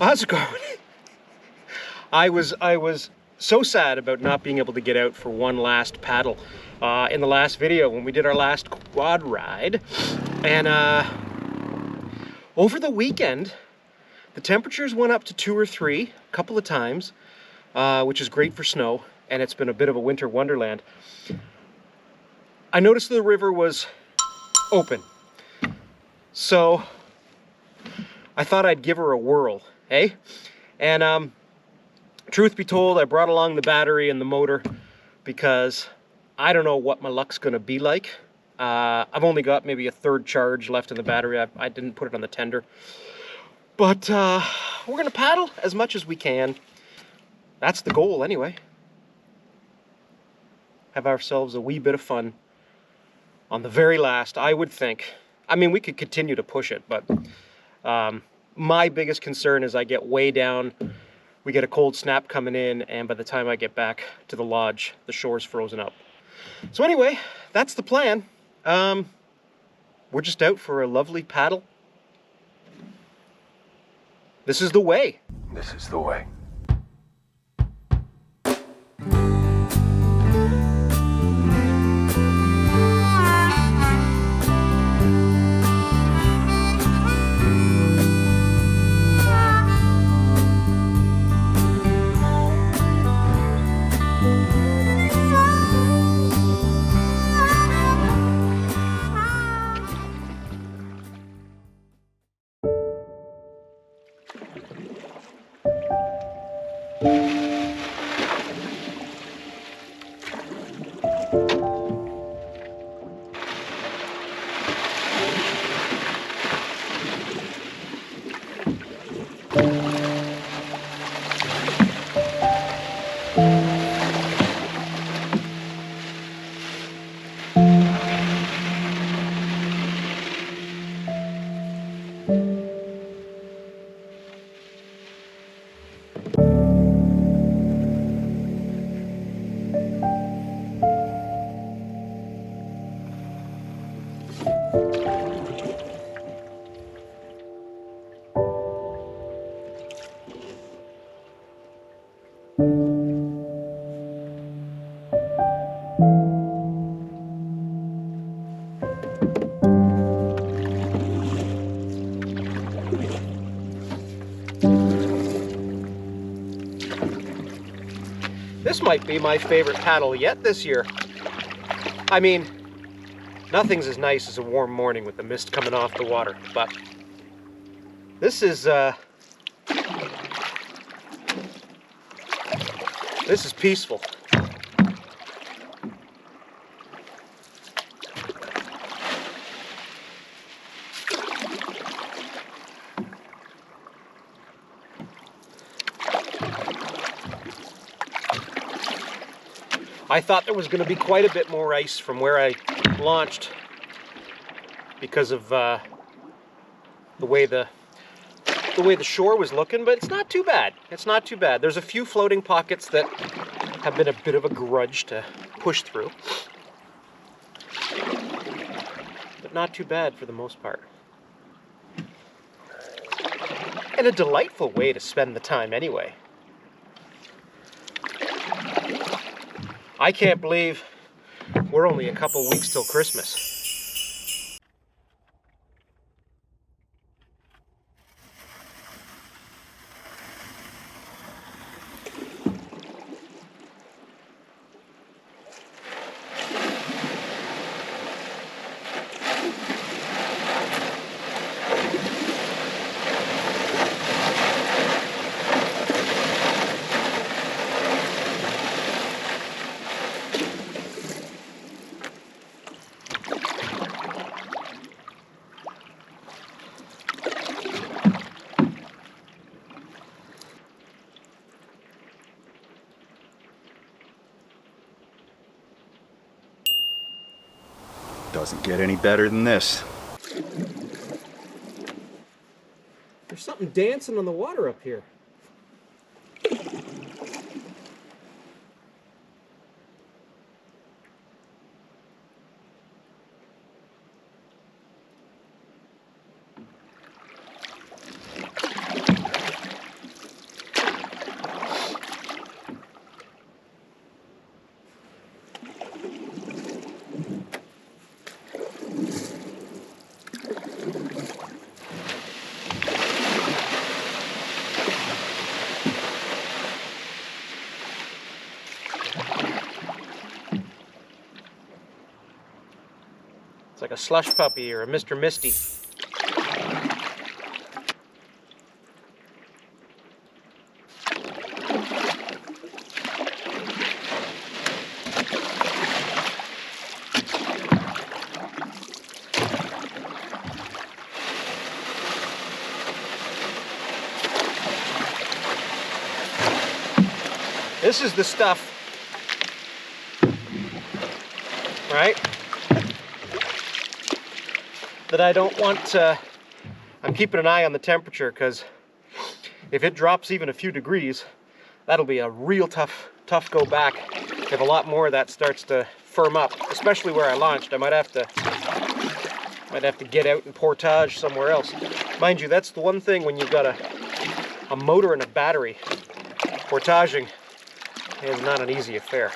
How's it going? I was so sad about not being able to get out for one last paddle in the last video when we did our last quad ride. And over the weekend, the temperatures went up to 2 or 3 a couple of times, which is great for snow, and it's been a bit of a winter wonderland. I noticed the river was open, so I thought I'd give her a whirl. Hey, and truth be told, I brought along the battery and the motor because I don't know what my luck's gonna be like. I've only got maybe a third charge left in the battery. I didn't put it on the tender, but we're gonna paddle as much as we can. That's the goal anyway. Have ourselves a wee bit of fun on the very last, I would think. I mean, we could continue to push it, but my biggest concern is I get way down, we get a cold snap coming in, and by the time I get back to the lodge, the shore's frozen up. So anyway, that's the plan. We're just out for a lovely paddle. This is the way. This is the way. This might be my favorite paddle yet this year. I mean, nothing's as nice as a warm morning with the mist coming off the water, but this is peaceful. I thought there was going to be quite a bit more ice from where I launched because of the way the shore was looking, but it's not too bad. It's not too bad. There's a few floating pockets that have been a bit of a grudge to push through, but not too bad for the most part. And a delightful way to spend the time anyway. I can't believe we're only a couple weeks till Christmas. Doesn't get any better than this. There's something dancing on the water up here. It's like a slush puppy or a Mr. Misty. This is the stuff, right, that I don't want. I'm keeping an eye on the temperature, because if it drops even a few degrees, that'll be a real tough go back. If a lot more of that starts to firm up, especially where I launched, I might have to get out and portage somewhere else. Mind you, that's the one thing when you've got a motor and a battery. Portaging is not an easy affair.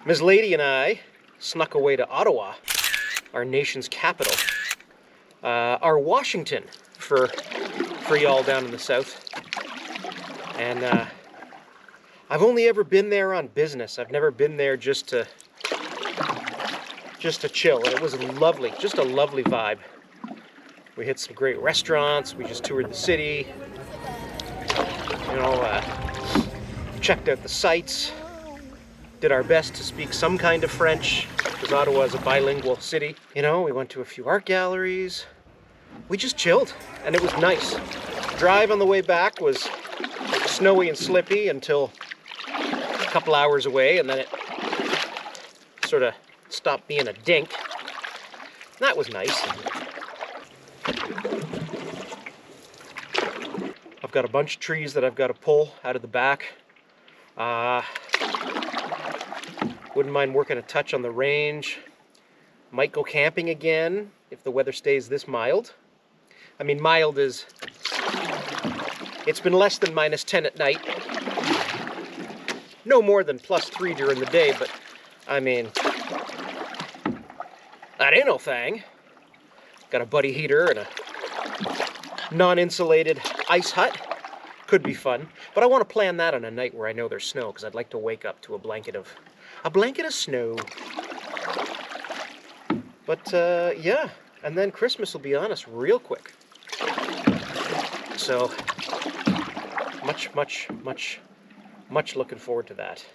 Ms. Lady and I snuck away to Ottawa, our nation's capital, our Washington for y'all down in the south. And I've only ever been there on business. I've never been there just to chill, and it was lovely, just a lovely vibe. We hit some great restaurants, we just toured the city, you know, checked out the sights, did our best to speak some kind of French, because Ottawa is a bilingual city. You know, we went to a few art galleries. We just chilled, and it was nice. Drive on the way back was snowy and slippy until a couple hours away, and then it sort of stopped being a dink. That was nice. I've got a bunch of trees that I've got to pull out of the back. Wouldn't mind working a touch on the range. Might go camping again if the weather stays this mild. I mean, mild is... It's been less than -10 at night. No more than +3 during the day, but, I mean... That ain't no thing. Got a buddy heater and a non-insulated ice hut. Could be fun. But I want to plan that on a night where I know there's snow, because I'd like to wake up to a blanket of snow. But, yeah. And then Christmas will be on us real quick. So, much looking forward to that.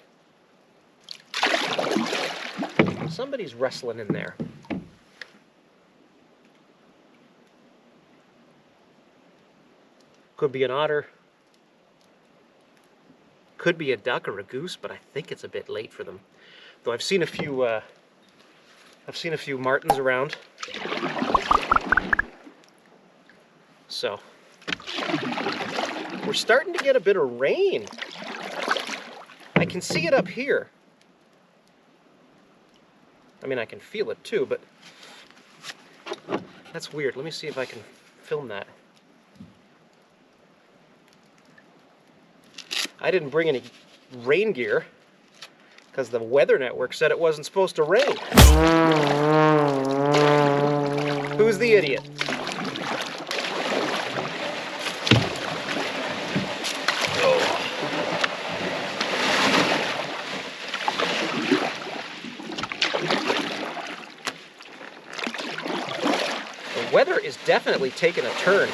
Somebody's wrestling in there. Could be an otter. Could be a duck or a goose, but I think it's a bit late for them. Though I've seen a few martins around. So, we're starting to get a bit of rain. I can see it up here. I mean, I can feel it too, but that's weird. Let me see if I can film that. I didn't bring any rain gear because the Weather Network said it wasn't supposed to rain. Who's the idiot? The weather is definitely taking a turn.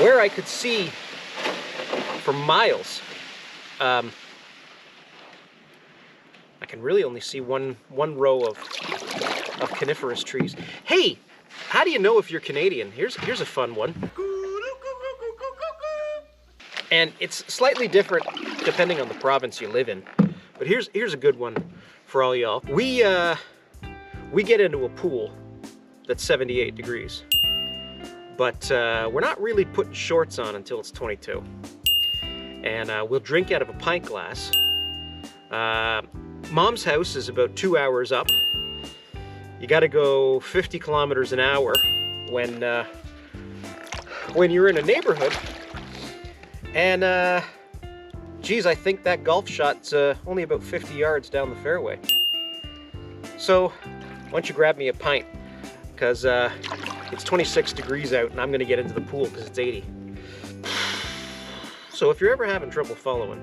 Where I could see for miles, I can really only see one row of coniferous trees. Hey, how do you know if you're Canadian? Here's a fun one. And it's slightly different depending on the province you live in. But here's a good one for all y'all. We get into a pool that's 78 degrees. But we're not really putting shorts on until it's 22. And we'll drink out of a pint glass. Mom's house is about 2 hours up. You gotta go 50 kilometers an hour when you're in a neighborhood. And geez, I think that golf shot's only about 50 yards down the fairway. So, why don't you grab me a pint? Because it's 26 degrees out and I'm gonna get into the pool because it's 80. So if you're ever having trouble following,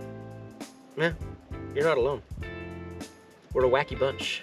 yeah, you're not alone. We're a wacky bunch.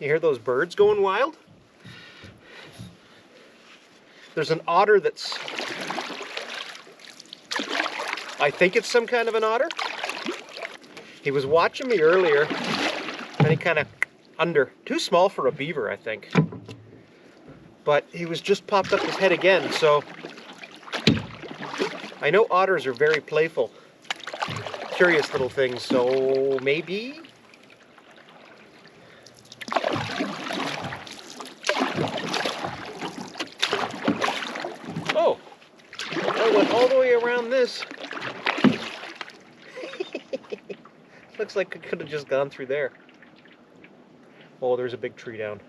You hear those birds going wild? There's an otter that's... I think it's some kind of an otter. He was watching me earlier, and he kind of too small for a beaver, I think. But he was just popped up his head again, so... I know otters are very playful, curious little things, so maybe... Oh, I went all the way around this. Looks like it could have just gone through there. Oh, there's a big tree down.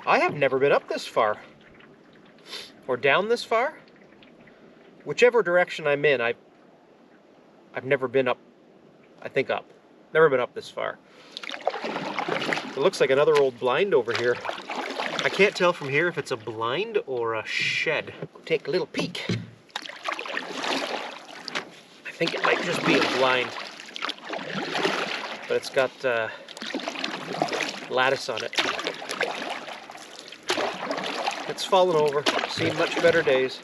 I have never been up this far. Or down this far. Whichever direction I'm in, I've never been up. I think up. Never been up this far. It looks like another old blind over here. I can't tell from here if it's a blind or a shed. Take a little peek. I think it might just be a blind. But it's got lattice on it. It's fallen over. Seen much better days.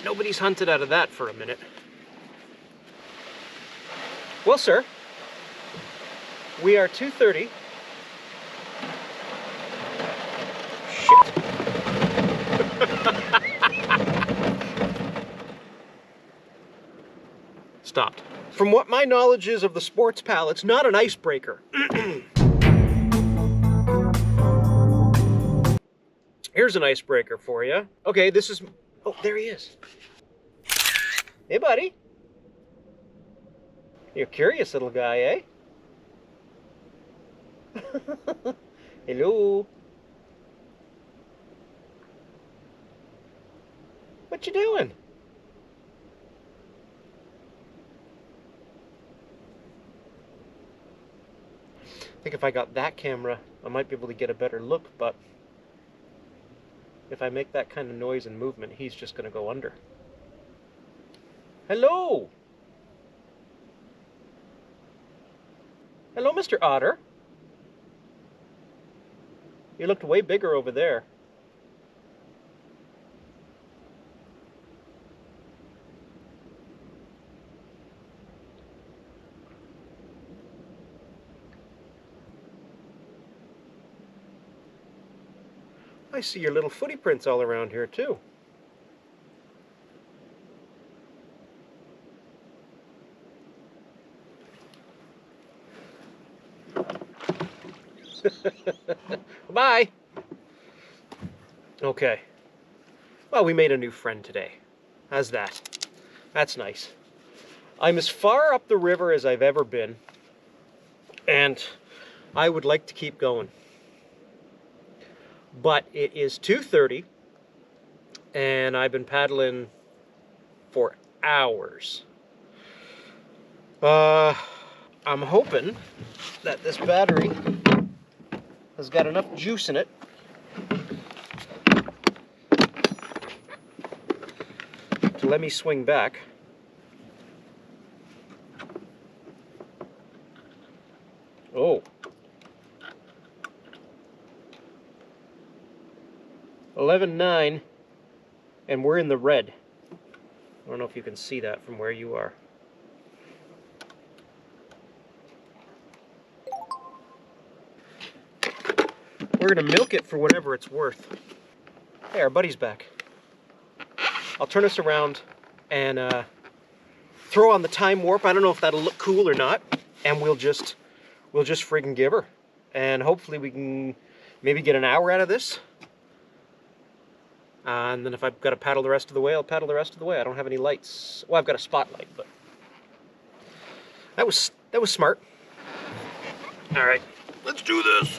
Nobody's hunted out of that for a minute. Well, sir, we are 2:30. Shit. Stopped. From what my knowledge is of the Sports Pal, it's not an icebreaker. Here's an icebreaker for you. Okay, this is... Oh, there he is. Hey, buddy. You're a curious little guy, eh? Hello. What you doing? I think if I got that camera, I might be able to get a better look, but if I make that kind of noise and movement, he's just going to go under. Hello! Hello, Mr. Otter. You looked way bigger over there. I see your little footy prints all around here too. Bye. Okay. Well, we made a new friend today. How's that? That's nice. I'm as far up the river as I've ever been, and I would like to keep going. But it is 2:30, and I've been paddling for hours. I'm hoping that this battery has got enough juice in it to let me swing back. Oh. 11:09, and we're in the red. I don't know if you can see that from where you are. We're gonna milk it for whatever it's worth. Hey, our buddy's back. I'll turn us around and throw on the time warp. I don't know if that'll look cool or not, and we'll just friggin' give her. And hopefully we can maybe get an hour out of this. And then if I've got to paddle the rest of the way, I'll paddle the rest of the way. I don't have any lights. Well, I've got a spotlight, but that was smart. All right, let's do this.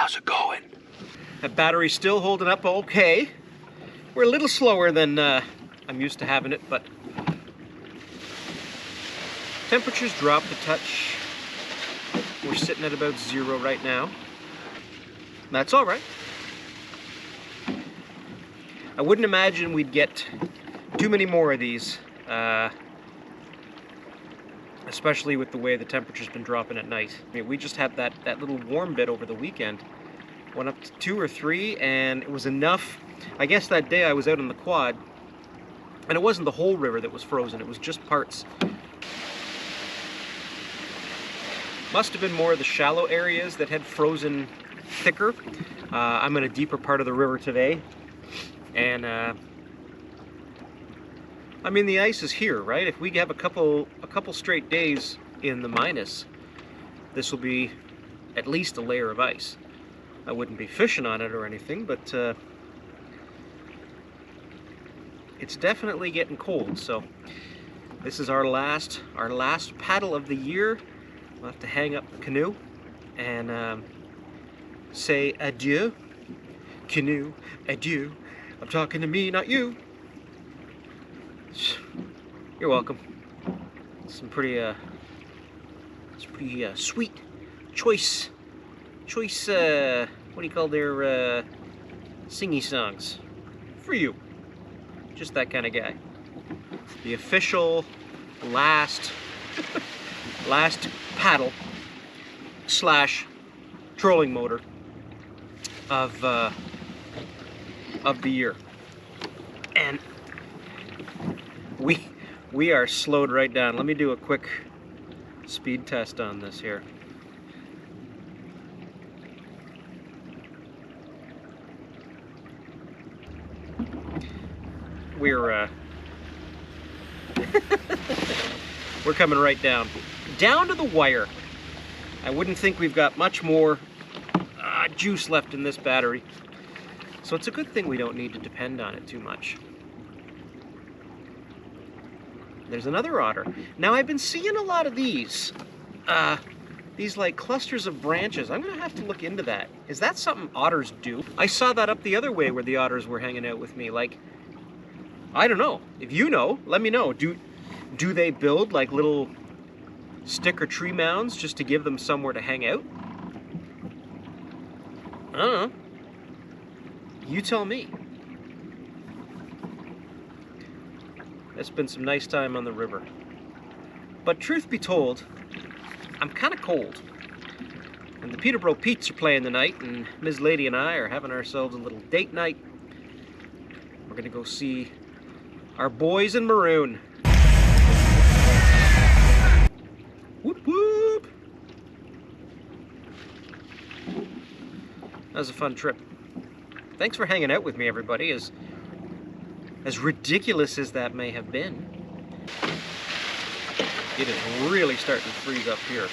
How's it going? That battery's still holding up okay. We're a little slower than I'm used to having it, but temperatures dropped a touch. We're sitting at about 0 right now. That's all right. I wouldn't imagine we'd get too many more of these, especially with the way the temperature's been dropping at night. I mean, we just had that little warm bit over the weekend. Went up to 2 or 3, and it was enough. I guess that day I was out on the quad, and it wasn't the whole river that was frozen, it was just parts. Must have been more of the shallow areas that had frozen thicker. I'm in a deeper part of the river today, and I mean, the ice is here, right? If we have a couple straight days in the minus, this will be at least a layer of ice. I wouldn't be fishing on it or anything, but it's definitely getting cold. So this is our last paddle of the year. We'll have to hang up the canoe and say adieu. Canoe, adieu. I'm talking to me, not you. You're welcome. Some pretty sweet, choice, what do you call their singy songs? For you. Just that kind of guy. The official last paddle / trolling motor of the year. And we are slowed right down. Let me do a quick speed test on this here. We're coming right down to the wire. I wouldn't think we've got much more juice left in this battery, so it's a good thing we don't need to depend on it too much. There's another otter. Now, I've been seeing a lot of these like clusters of branches. I'm gonna have to look into that. Is that something otters do? I saw that up the other way where the otters were hanging out with me. Like, I don't know. If you know, let me know. Do they build like little stick or tree mounds just to give them somewhere to hang out? I don't know. You tell me. It's been some nice time on the river. But truth be told, I'm kind of cold. And the Peterborough Pete's are playing tonight, and Ms. Lady and I are having ourselves a little date night. We're gonna go see our boys in maroon. Whoop whoop! That was a fun trip. Thanks for hanging out with me, everybody. As ridiculous as that may have been, it is really starting to freeze up here.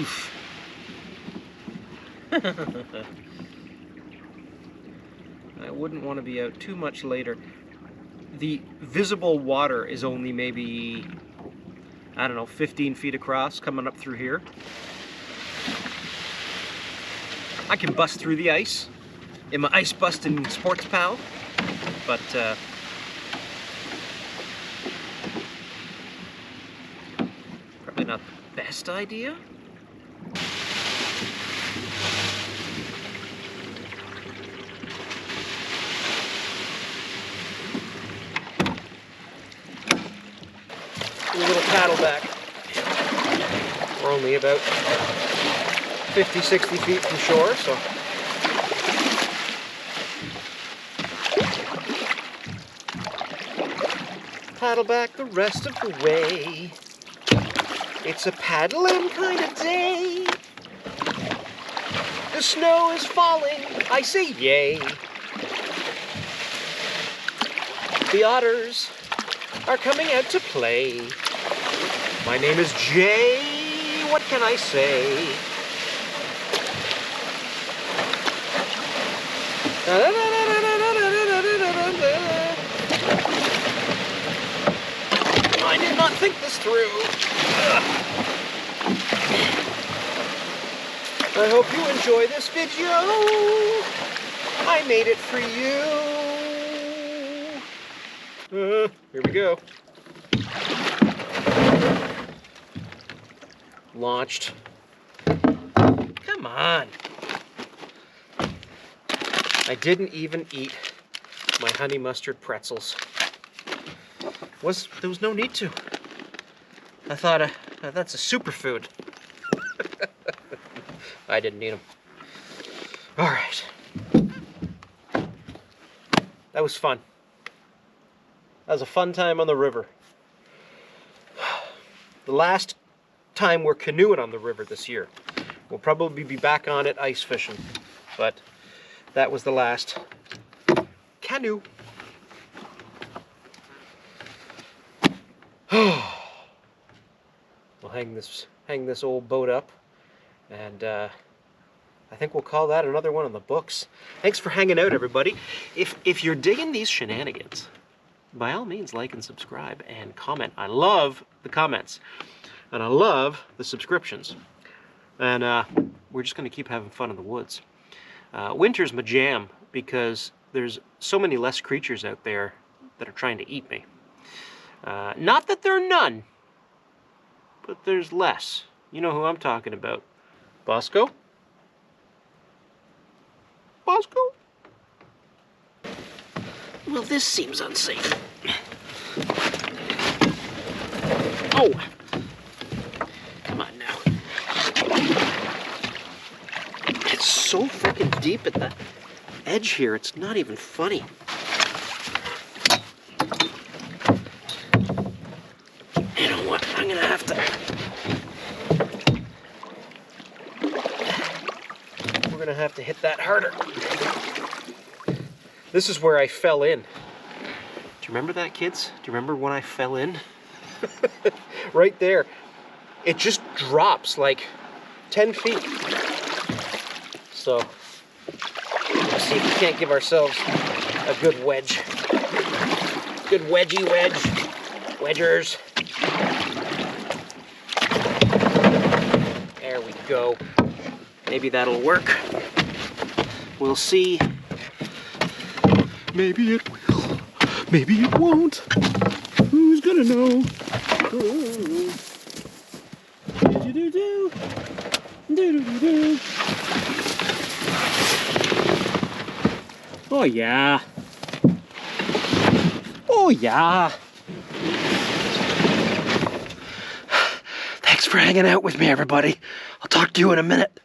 Oof. I wouldn't want to be out too much later. The visible water is only maybe, I don't know, 15 feet across coming up through here. I can bust through the ice in my ice busting sports pal, but probably not the best idea. A little paddle back. We're only about 50, 60 feet from shore, so paddle back the rest of the way. It's a paddling kind of day. The snow is falling, I say yay. The otters are coming out to play. My name is Jay, what can I say? I did not think this through. I hope you enjoy this video. I made it for you. Here we go. Launched. Come on. I didn't even eat my honey mustard pretzels. There was no need to. I thought that's a superfood. I didn't eat them. All right. That was fun. That was a fun time on the river. The last time we're canoeing on the river this year. We'll probably be back on it ice fishing, but that was the last canoe. We'll hang this old boat up, and I think we'll call that another one in the books. Thanks for hanging out, everybody. If you're digging these shenanigans, by all means, like and subscribe and comment. I love the comments, and I love the subscriptions. And we're just going to keep having fun in the woods. Winter's my jam because there's so many less creatures out there that are trying to eat me. Not that there are none, but there's less. You know who I'm talking about. Bosco? Bosco? Well, this seems unsafe. Oh! Come on now. It's so freaking deep at the edge here, it's not even funny. You know what? I'm gonna have to... We're gonna have to hit that harder. This is where I fell in. Do you remember that, kids? Do you remember when I fell in? Right there. It just drops like 10 feet. So, let's see if we can't give ourselves a good wedge. Good wedgie wedge. Wedgers. There we go. Maybe that'll work. We'll see. Maybe it will. Maybe it won't. Who's gonna know? Ooh. Do-do-do-do. Do-do-do-do. Oh yeah. Oh yeah. Thanks for hanging out with me, everybody. I'll talk to you in a minute.